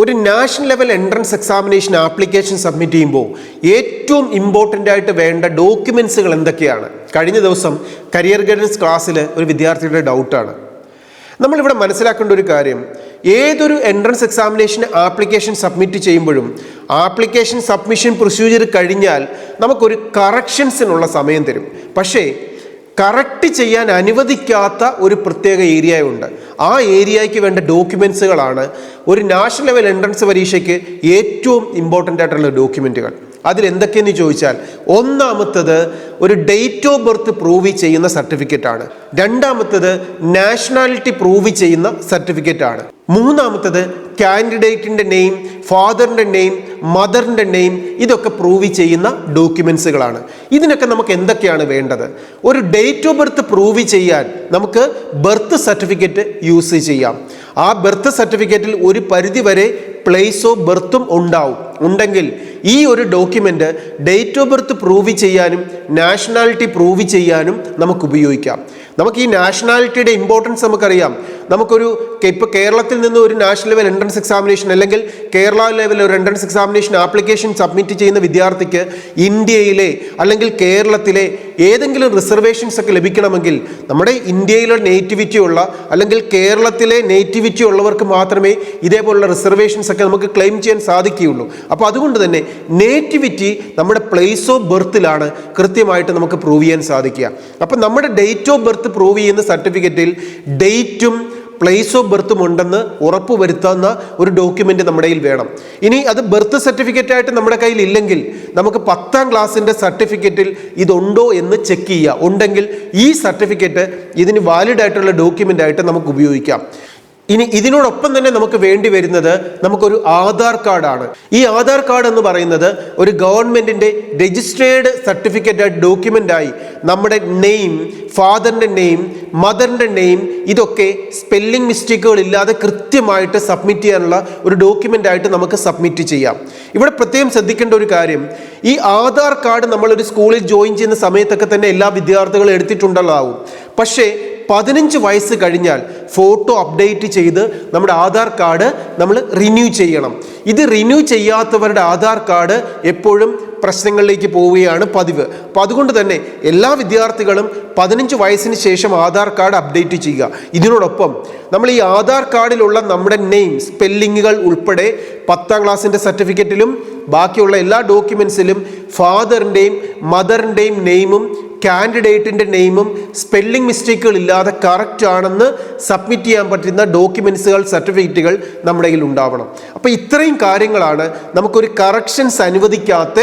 ഒരു national level entrance examination application submit ചെയ്യുമ്പോൾ ഏറ്റവും ഇമ്പോർട്ടൻ്റ് ആയിട്ട് വേണ്ട ഡോക്യുമെൻസുകൾ എന്തൊക്കെയാണ്? കഴിഞ്ഞ ദിവസം കരിയർ ഗൈഡൻസ് ക്ലാസ്സിൽ ഒരു വിദ്യാർത്ഥിയുടെ ഡൗട്ടാണ്. നമ്മളിവിടെ മനസ്സിലാക്കേണ്ട ഒരു കാര്യം, ഏതൊരു എൻട്രൻസ് എക്സാമിനേഷൻ ആപ്ലിക്കേഷൻ സബ്മിറ്റ് ചെയ്യുമ്പോഴും ആപ്ലിക്കേഷൻ സബ്മിഷൻ പ്രൊസീജിയർ കഴിഞ്ഞാൽ നമുക്കൊരു കറക്ഷൻസിനുള്ള സമയം തരും. പക്ഷേ കറക്റ്റ് ചെയ്യാൻ അനുവദിക്കാത്ത ഒരു പ്രത്യേക ഏരിയ ഉണ്ട്. ആ ഏരിയയ്ക്ക് വേണ്ട ഡോക്യുമെൻസുകളാണ് ഒരു നാഷണൽ ലെവൽ എൻട്രൻസ് പരീക്ഷയ്ക്ക് ഏറ്റവും ഇമ്പോർട്ടൻ്റ് ആയിട്ടുള്ള ഡോക്യുമെൻറ്റുകൾ. അതിലെന്തൊക്കെയെന്ന് ചോദിച്ചാൽ, ഒന്നാമത്തത് ഒരു ഡേറ്റ് ഓഫ് ബർത്ത് പ്രൂവ് ചെയ്യുന്ന സർട്ടിഫിക്കറ്റ് ആണ്. രണ്ടാമത്തത് നാഷണാലിറ്റി പ്രൂവ് ചെയ്യുന്ന സർട്ടിഫിക്കറ്റ് ആണ്. മൂന്നാമത്തത് കാൻഡിഡേറ്റിൻ്റെ നെയിം, ഫാദറിൻ്റെ നെയിം, മദറിൻ്റെ നെയിം, ഇതൊക്കെ പ്രൂവ് ചെയ്യുന്ന ഡോക്യുമെൻസുകളാണ്. ഇതിനൊക്കെ നമുക്ക് എന്തൊക്കെയാണ് വേണ്ടത്? ഒരു ഡേറ്റ് ഓഫ് ബർത്ത് പ്രൂവ് ചെയ്യാൻ നമുക്ക് ബർത്ത് സർട്ടിഫിക്കറ്റ് യൂസ് ചെയ്യാം. ആ ബർത്ത് സർട്ടിഫിക്കറ്റിൽ ഒരു പരിധി വരെ പ്ലേസ് ഓഫ് ബർത്തും ഉണ്ടെങ്കിൽ ഈ ഒരു document date of birth prove ചെയ്യാനും നാഷണാലിറ്റി പ്രൂവ് ചെയ്യാനും നമുക്ക് ഉപയോഗിക്കാം. നമുക്ക് ഈ നാഷണാലിറ്റിയുടെ ഇമ്പോർട്ടൻസ് നമുക്കറിയാം. നമുക്കൊരു ഇപ്പോൾ കേരളത്തിൽ നിന്ന് ഒരു നാഷണൽ ലെവൽ എൻട്രൻസ് എക്സാമിനേഷൻ അല്ലെങ്കിൽ കേരള ലെവൽ ഒരു എൻട്രൻസ് എക്സാമിനേഷൻ ആപ്ലിക്കേഷൻ സബ്മിറ്റ് ചെയ്യുന്ന വിദ്യാർത്ഥിക്ക് ഇന്ത്യയിലെ അല്ലെങ്കിൽ കേരളത്തിലെ ഏതെങ്കിലും റിസർവേഷൻസ് ഒക്കെ ലഭിക്കണമെങ്കിൽ നമ്മുടെ ഇന്ത്യയിലെ നേറ്റിവിറ്റി ഉള്ള അല്ലെങ്കിൽ കേരളത്തിലെ നേറ്റിവിറ്റി ഉള്ളവർക്ക് മാത്രമേ ഇതേപോലുള്ള റിസർവേഷൻസ് ഒക്കെ നമുക്ക് ക്ലെയിം ചെയ്യാൻ സാധിക്കുകയുള്ളൂ. അപ്പോൾ അതുകൊണ്ട് തന്നെ നേറ്റിവിറ്റി നമ്മുടെ പ്ലേസ് ഓഫ് ബർത്തിലാണ് കൃത്യമായിട്ട് നമുക്ക് പ്രൂവ് ചെയ്യാൻ സാധിക്കുക. അപ്പം നമ്മുടെ ഡേറ്റ് ഓഫ് ബർത്ത് പ്രൂവ് ചെയ്യുന്ന സർട്ടിഫിക്കറ്റിൽ ഡേറ്റും പ്ലേസ് ഓഫ് ബർത്തും ഉണ്ടെന്ന് ഉറപ്പുവരുത്തുന്ന ഒരു ഡോക്യുമെൻ്റ് നമ്മുടെ കയ്യിൽ വേണം. ഇനി അത് ബർത്ത് സർട്ടിഫിക്കറ്റ് ആയിട്ട് നമ്മുടെ കയ്യിൽ ഇല്ലെങ്കിൽ നമുക്ക് 10ാം ക്ലാസ്സിൻ്റെ സർട്ടിഫിക്കറ്റിൽ ഇതുണ്ടോ എന്ന് ചെക്ക് ചെയ്യുക. ഉണ്ടെങ്കിൽ ഈ സർട്ടിഫിക്കറ്റ് ഇതിന് വാലിഡ് ആയിട്ടുള്ള ഡോക്യുമെൻ്റ് ആയിട്ട് നമുക്ക് ഉപയോഗിക്കാം. ഇനി ഇതിനോടൊപ്പം തന്നെ നമുക്ക് വേണ്ടി വരുന്നത് നമുക്കൊരു ആധാർ കാർഡാണ്. ഈ ആധാർ കാർഡ് എന്ന് പറയുന്നത് ഒരു ഗവൺമെൻറ്റിൻ്റെ രജിസ്ട്രേഡ് സർട്ടിഫിക്കറ്റ് ഡോക്യുമെൻ്റായി നമ്മുടെ നെയിം, ഫാദറിൻ്റെ നെയിം, മദറിൻ്റെ നെയിം, ഇതൊക്കെ സ്പെല്ലിംഗ് മിസ്റ്റേക്കുകൾ ഇല്ലാതെ കൃത്യമായിട്ട് സബ്മിറ്റ് ചെയ്യാനുള്ള ഒരു ഡോക്യുമെൻ്റ് ആയിട്ട് നമുക്ക് സബ്മിറ്റ് ചെയ്യാം. ഇവിടെ പ്രത്യേകം ശ്രദ്ധിക്കേണ്ട ഒരു കാര്യം, ഈ ആധാർ കാർഡ് നമ്മളൊരു സ്കൂളിൽ ജോയിൻ ചെയ്യുന്ന സമയത്തൊക്കെ തന്നെ എല്ലാ വിദ്യാർത്ഥികളും എടുത്തിട്ടുണ്ടാവും. പക്ഷേ 15 വയസ്സ് കഴിഞ്ഞാൽ ഫോട്ടോ അപ്ഡേറ്റ് ചെയ്ത് നമ്മുടെ ആധാർ കാർഡ് നമ്മൾ റിന്യൂ ചെയ്യണം. ഇത് റിന്യൂ ചെയ്യാത്തവരുടെ ആധാർ കാർഡ് എപ്പോഴും പ്രശ്നങ്ങളിലേക്ക് പോവുകയാണ് പതിവ്. അപ്പോൾ അതുകൊണ്ട് തന്നെ എല്ലാ വിദ്യാർത്ഥികളും 15 വയസ്സിന് ശേഷം ആധാർ കാർഡ് അപ്ഡേറ്റ് ചെയ്യുക. ഇതിനോടൊപ്പം നമ്മൾ ഈ ആധാർ കാർഡിലുള്ള നമ്മുടെ നെയിം, സ്പെല്ലിങ്ങുകൾ ഉൾപ്പെടെ 10ാം ക്ലാസ്സിൻ്റെ സർട്ടിഫിക്കറ്റിലും ബാക്കിയുള്ള എല്ലാ ഡോക്യുമെൻസിലും ഫാദറിൻ്റെയും മദറിൻ്റെയും നെയിമും കാൻഡിഡേറ്റിൻ്റെ നെയിമും സ്പെല്ലിംഗ് മിസ്റ്റേക്കുകൾ ഇല്ലാതെ കറക്റ്റ് ആണെന്ന് സബ്മിറ്റ് ചെയ്യാൻ പറ്റുന്ന ഡോക്യുമെൻസുകൾ, സർട്ടിഫിക്കറ്റുകൾ നമ്മുടെ കയ്യിൽ ഉണ്ടാവണം. അപ്പോൾ ഇത്രയും കാര്യങ്ങളാണ് നമുക്കൊരു കറക്ഷൻസ് അനുവദിക്കാത്ത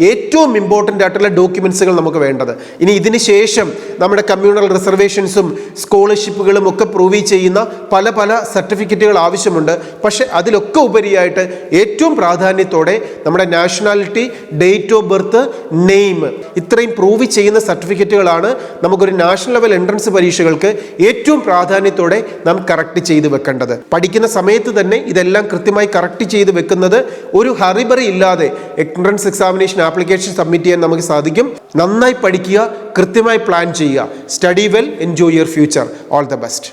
ഏറ്റവും ഇമ്പോർട്ടൻ്റ് ആയിട്ടുള്ള ഡോക്യുമെൻസുകൾ നമുക്ക് വേണ്ടത്. ഇനി ഇതിന് ശേഷം നമ്മുടെ കമ്മ്യൂണൽ റിസർവേഷൻസും സ്കോളർഷിപ്പുകളും ഒക്കെ പ്രൂവ് ചെയ്യുന്ന പല പല സർട്ടിഫിക്കറ്റുകൾ ആവശ്യമുണ്ട്. പക്ഷെ അതിലൊക്കെ ഉപരിയായിട്ട് ഏറ്റവും പ്രാധാന്യത്തോടെ നമ്മുടെ nationality, date of birth, name, ഇത്രയും പ്രൂവ് ചെയ്യുന്ന സർട്ടിഫിക്കറ്റുകളാണ് നമുക്കൊരു നാഷണൽ ലെവൽ എൻട്രൻസ് പരീക്ഷകൾക്ക് ഏറ്റവും പ്രാധാന്യത്തോടെ നാം കറക്റ്റ് ചെയ്ത് വെക്കേണ്ടത്. പഠിക്കുന്ന സമയത്ത് തന്നെ ഇതെല്ലാം കൃത്യമായി കറക്റ്റ് ചെയ്ത് വെക്കുന്നത് ഒരു ഹറിബറി ഇല്ലാതെ എൻട്രൻസ് എക്സാമിനേഷൻ ആപ്ലിക്കേഷൻ സബ്മിറ്റ് ചെയ്യാൻ നമുക്ക് സാധിക്കും. നന്നായി പഠിക്കുക, കൃത്യമായി പ്ലാൻ ചെയ്യുക. Study well, enjoy your future. All the best.